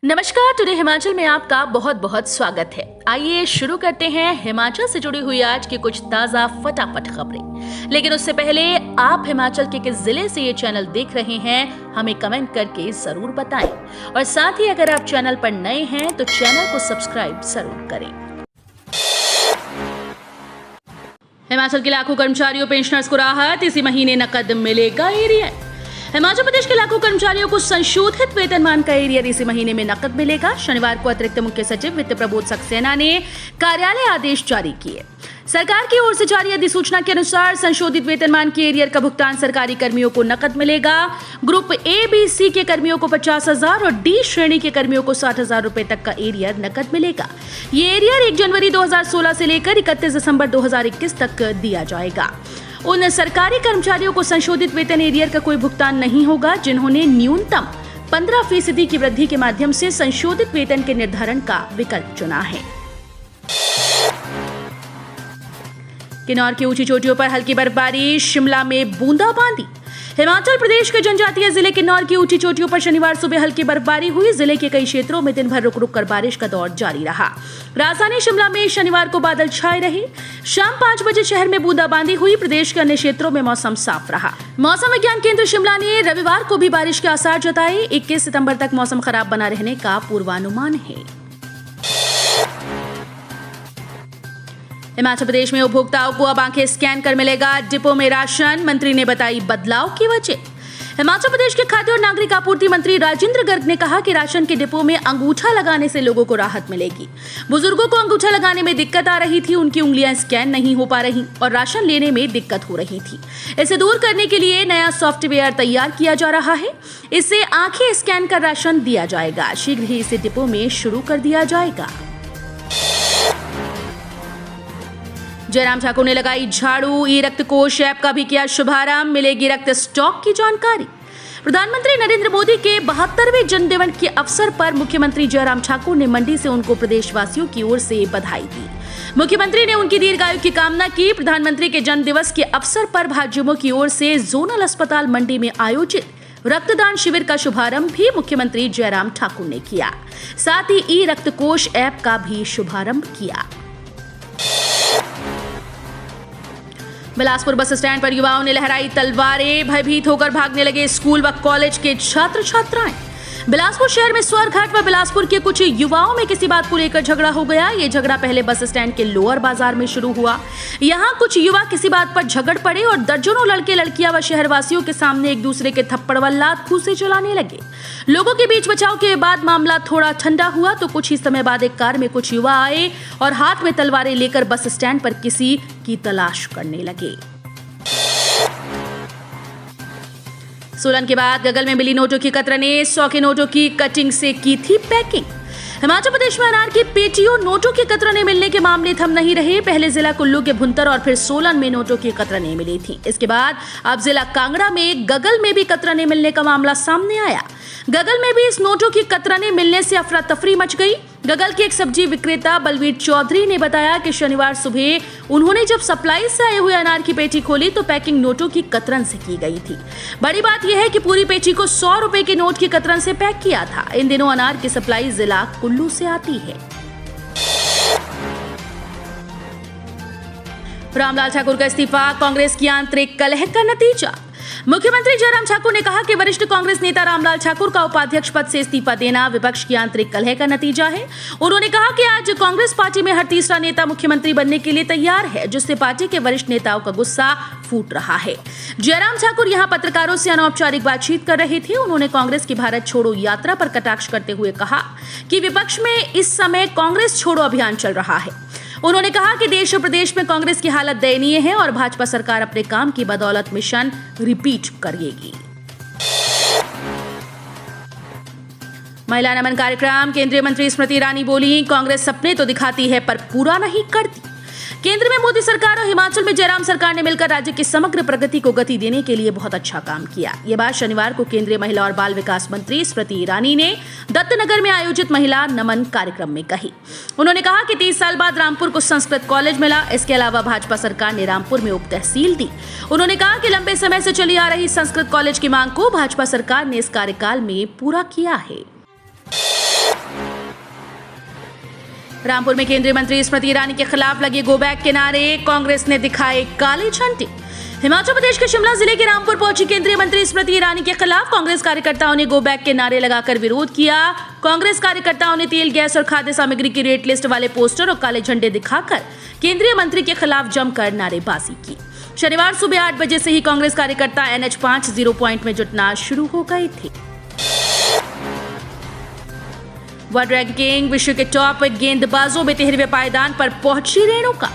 नमस्कार। टुडे हिमाचल में आपका बहुत बहुत स्वागत है। आइए शुरू करते हैं हिमाचल से जुड़ी हुई आज की कुछ ताजा फटाफट खबरें। लेकिन उससे पहले आप हिमाचल के किस जिले से ये चैनल देख रहे हैं हमें कमेंट करके जरूर बताएं। और साथ ही अगर आप चैनल पर नए हैं तो चैनल को सब्सक्राइब जरूर करें। हिमाचल के लाखों कर्मचारियों पेंशनर्स को राहत, इसी महीने नकद मिलेगा एरियर। हिमाचल प्रदेश के लाखों कर्मचारियों को संशोधित वेतनमान का एरियर इसी महीने में नकद मिलेगा। शनिवार को अतिरिक्त मुख्य सचिव वित्त प्रबोध सक्सेना ने कार्यालय आदेश जारी किए। सरकार की ओर से जारी अधिसूचना के अनुसार संशोधित वेतनमान के एरियर का भुगतान सरकारी कर्मियों को नकद मिलेगा। ग्रुप ए, बी, सी के कर्मियों को 50,000 और डी श्रेणी के कर्मियों को 60,000 रुपए तक का एरियर नकद मिलेगा। ये एरियर 1 जनवरी 2016 से लेकर 31 दिसंबर 2021 तक दिया जाएगा। उन सरकारी कर्मचारियों को संशोधित वेतन एरियर का कोई भुगतान नहीं होगा जिन्होंने न्यूनतम 15% की वृद्धि के माध्यम से संशोधित वेतन के निर्धारण का विकल्प चुना है। किन्नौर की ऊंची चोटियों पर हल्की बर्फबारी, शिमला में बूंदाबांदी। हिमाचल प्रदेश के जनजातीय जिले किन्नौर की ऊंची चोटियों पर शनिवार सुबह हल्की बर्फबारी हुई। जिले के कई क्षेत्रों में दिन भर रुक रुक कर बारिश का दौर जारी रहा। राजधानी शिमला में शनिवार को बादल छाए रहे। शाम 5 बजे शहर में बूंदाबांदी हुई। प्रदेश के अन्य क्षेत्रों में मौसम साफ रहा। मौसम विज्ञान केंद्र शिमला ने रविवार को भी बारिश के आसार जताए। 21 सितंबर तक मौसम खराब बना रहने का पूर्वानुमान है। हिमाचल प्रदेश में उपभोक्ताओं को अब आंखें स्कैन कर मिलेगा डिपो में राशन। मंत्री ने बताई बदलाव की वजह। हिमाचल प्रदेश के खाद्य और नागरिक आपूर्ति मंत्री राजेंद्र गर्ग ने कहा कि राशन के डिपो में अंगूठा लगाने से लोगों को राहत मिलेगी। बुजुर्गों को अंगूठा लगाने में दिक्कत आ रही थी, उनकी उंगलियां स्कैन नहीं हो पा रही और राशन लेने में दिक्कत हो रही थी। इसे दूर करने के लिए नया सॉफ्टवेयर तैयार किया जा रहा है। इससे आंखें स्कैन कर राशन दिया जाएगा। शीघ्र ही इसे डिपो में शुरू कर दिया जाएगा। जयराम ठाकुर ने लगाई झाड़ू। ई रक्त कोष ऐप का भी किया शुभारंभ। मिलेगी रक्त स्टॉक की जानकारी। प्रधानमंत्री नरेंद्र मोदी के 72वें जन्मदिन के अवसर पर मुख्यमंत्री जयराम ठाकुर ने मंडी से उनको प्रदेशवासियों की ओर से बधाई दी। मुख्यमंत्री ने उनकी दीर्घायु की कामना की। प्रधानमंत्री के जन्म दिवस के अवसर पर भाजयुमो की ओर से जोनल अस्पताल मंडी में आयोजित रक्तदान शिविर का शुभारंभ भी मुख्यमंत्री जयराम ठाकुर ने किया। साथ ही ई रक्त कोष ऐप का भी शुभारंभ किया। बिलासपुर बस स्टैंड पर युवाओं ने लहराई तलवारें। भयभीत होकर भागने लगे स्कूल व कॉलेज के छात्र छात्राएं। बिलासपुर शहर में स्वर्घाट व बिलासपुर के कुछ युवाओं में किसी बात को लेकर झगड़ा हो गया। ये झगड़ा पहले बस स्टैंड के लोअर बाजार में शुरू हुआ। यहाँ कुछ युवा किसी बात पर झगड़ पड़े और दर्जनों लड़के लड़कियां व शहरवासियों के सामने एक दूसरे के थप्पड़ व लात घूंसे चलाने लगे। लोगों के बीच बचाव के बाद मामला थोड़ा ठंडा हुआ तो कुछ ही समय बाद एक कार में कुछ युवा आए और हाथ में तलवारें लेकर बस स्टैंड पर किसी की तलाश करने लगे। सोलन के बाद गगल में मिली नोटों की कतरनें। 100 के नोटों की कटिंग से की थी पैकिंग। हिमाचल प्रदेश में अनार की पेटियों नोटों की कतरनें मिलने के मामले थम नहीं रहे। पहले जिला कुल्लू के भुंतर और फिर सोलन में नोटों की कतरनें मिली थी। इसके बाद अब जिला कांगड़ा में गगल में भी कतरनें मिलने का मामला सामने आया। गगल में भी इस नोटों की कतरनें मिलने से अफरा तफरी मच गई। गगल के एक सब्जी विक्रेता बलवीर चौधरी ने बताया कि शनिवार सुबह उन्होंने जब सप्लाई से आए हुए अनार की पेटी खोली तो पैकिंग नोटों की कतरन से की गई थी। बड़ी बात यह है कि पूरी पेटी को 100 रुपए के नोट की कतरन से पैक किया था। इन दिनों अनार की सप्लाई जिला कुल्लू से आती है। रामलाल ठाकुर का इस्तीफा कांग्रेस की आंतरिक कलह का नतीजा। मुख्यमंत्री जयराम ठाकुर ने कहा कि वरिष्ठ कांग्रेस नेता रामलाल ठाकुर का उपाध्यक्ष पद से इस्तीफा देना विपक्ष की आंतरिक कलह का नतीजा है। उन्होंने कहा कि आज कांग्रेस पार्टी में हर तीसरा नेता मुख्यमंत्री बनने के लिए तैयार है, जिससे पार्टी के वरिष्ठ नेताओं का गुस्सा फूट रहा है। जयराम ठाकुर यहां पत्रकारों से अनौपचारिक बातचीत कर रहे थे। उन्होंने कांग्रेस की भारत छोड़ो यात्रा पर कटाक्ष करते हुए कहा कि विपक्ष में इस समय कांग्रेस छोड़ो अभियान चल रहा है। उन्होंने कहा कि देश और प्रदेश में कांग्रेस की हालत दयनीय है और भाजपा सरकार अपने काम की बदौलत मिशन रिपीट करेगी। महिला नमन कार्यक्रम। केंद्रीय मंत्री स्मृति ईरानी बोली, कांग्रेस सपने तो दिखाती है पर पूरा नहीं करती। केंद्र में मोदी सरकार और हिमाचल में जयराम सरकार ने मिलकर राज्य की समग्र प्रगति को गति देने के लिए बहुत अच्छा काम किया। ये बात शनिवार को केंद्रीय महिला और बाल विकास मंत्री स्मृति ईरानी ने दत्तनगर में आयोजित महिला नमन कार्यक्रम में कही। उन्होंने कहा कि 30 साल बाद रामपुर को संस्कृत कॉलेज मिला। इसके अलावा भाजपा सरकार ने रामपुर में उप तहसील दी। उन्होंने कहा कि लंबे समय से चली आ रही संस्कृत कॉलेज की मांग को भाजपा सरकार ने इस कार्यकाल में पूरा किया है। रामपुर में केंद्रीय मंत्री स्मृति ईरानी के खिलाफ लगे गो बैक के नारे, कांग्रेस ने दिखाए काले झंडे। हिमाचल प्रदेश के शिमला जिले के रामपुर पहुंची केंद्रीय मंत्री स्मृति ईरानी के खिलाफ कांग्रेस कार्यकर्ताओं ने गो बैक के नारे लगाकर विरोध किया। कांग्रेस कार्यकर्ताओं ने तेल, गैस और खाद्य सामग्री की रेट लिस्ट वाले पोस्टर और काले झंडे दिखाकर केंद्रीय मंत्री के खिलाफ जमकर नारेबाजी की। शनिवार सुबह 8 बजे से ही कांग्रेस कार्यकर्ता NH5 जीरो पॉइंट में जुटना शुरू हो गए थे। वर्ल्ड रैंकिंग विश्व के टॉप गेंदबाजों में 13वें पायदान पर पहुंची रेणुका।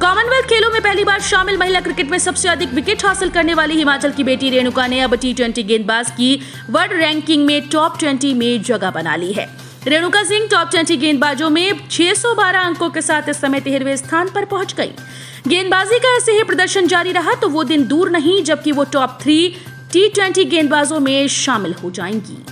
कॉमनवेल्थ खेलों में पहली बार शामिल महिला क्रिकेट में सबसे अधिक विकेट हासिल करने वाली हिमाचल की बेटी रेणुका ने अब T20 गेंदबाज की वर्ल्ड रैंकिंग में टॉप 20 में जगह बना ली है। रेणुका सिंह टॉप 20 गेंदबाजों में 612 अंकों के साथ इस समय 13वें स्थान पर पहुंच गई। गेंदबाजी का ऐसे ही प्रदर्शन जारी रहा तो वो दिन दूर नहीं जबकि वो टॉप 3 T20 गेंदबाजों में शामिल हो जाएंगी।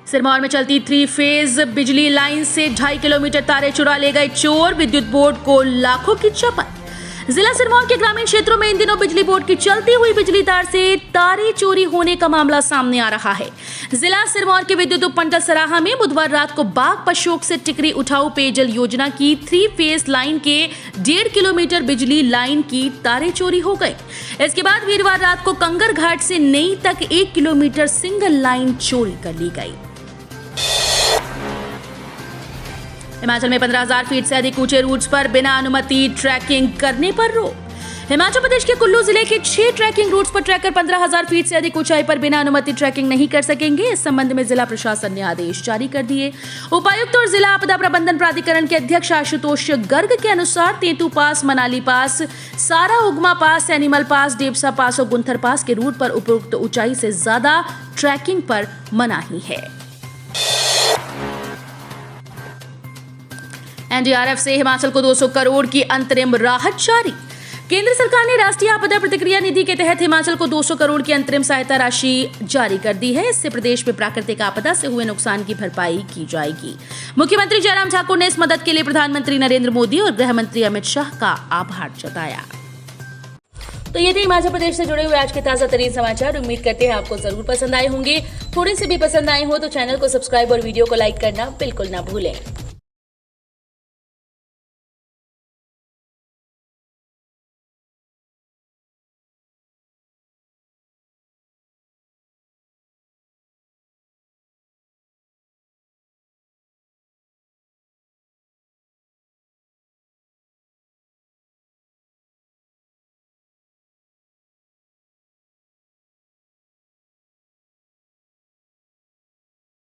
सिरमौर में चलती 3 फेज बिजली लाइन से 2.5 किलोमीटर तारे चुरा ले गए चोर, विद्युत बोर्ड को लाखों की चपत। जिला सिरमौर के ग्रामीण क्षेत्रों में इन दिनों बिजली बोर्ड की चलती हुई बिजली तार से तारे चोरी होने का मामला सामने आ रहा है। जिला सिरमौर के विद्युत उपमंडल सराहा में बुधवार रात को बाग पशोक से टिकरी उठाऊ पेयजल योजना की 3 फेज लाइन के 1.5 किलोमीटर बिजली लाइन की तारे चोरी हो गए। इसके बाद वीरवार रात को कंगर घाट से नई तक 1 किलोमीटर सिंगल लाइन चोरी कर ली गई। हिमाचल में 15,000 फीट से अधिक ऊंचे रूट्स पर बिना अनुमति ट्रैकिंग करने पर रोक। हिमाचल प्रदेश के कुल्लू जिले के 6 ट्रैकिंग रूट्स पर ट्रैकर 15,000 फीट से अधिक ऊंचाई पर बिना अनुमति ट्रैकिंग नहीं कर सकेंगे। इस संबंध में जिला प्रशासन ने आदेश जारी कर दिए। उपायुक्त और जिला आपदा प्रबंधन प्राधिकरण के अध्यक्ष आशुतोष गर्ग के अनुसार तेंतु पास, मनाली पास, सारा उगमा पास, एनिमल पास, डेपसा पास और गुंथर पास के रूट पर उपरोक्त ऊंचाई से ज्यादा ट्रैकिंग पर मनाही है। NDRF से हिमाचल को 200 करोड़ की अंतरिम राहत जारी। केंद्र सरकार ने राष्ट्रीय आपदा प्रतिक्रिया निधि के तहत हिमाचल को 200 करोड़ की अंतरिम सहायता राशि जारी कर दी है। इससे प्रदेश में प्राकृतिक आपदा से हुए नुकसान की भरपाई की जाएगी। मुख्यमंत्री जयराम ठाकुर ने इस मदद के लिए प्रधानमंत्री नरेंद्र मोदी और गृह मंत्री अमित शाह का आभार जताया। तो ये थे हिमाचल प्रदेश से जुड़े हुए आज के ताजा तरीन समाचार। उम्मीद करते हैं आपको जरूर पसंद आए होंगे। थोड़े से भी पसंद आए हो तो चैनल को सब्सक्राइब और वीडियो को लाइक करना बिल्कुल ना भूलें।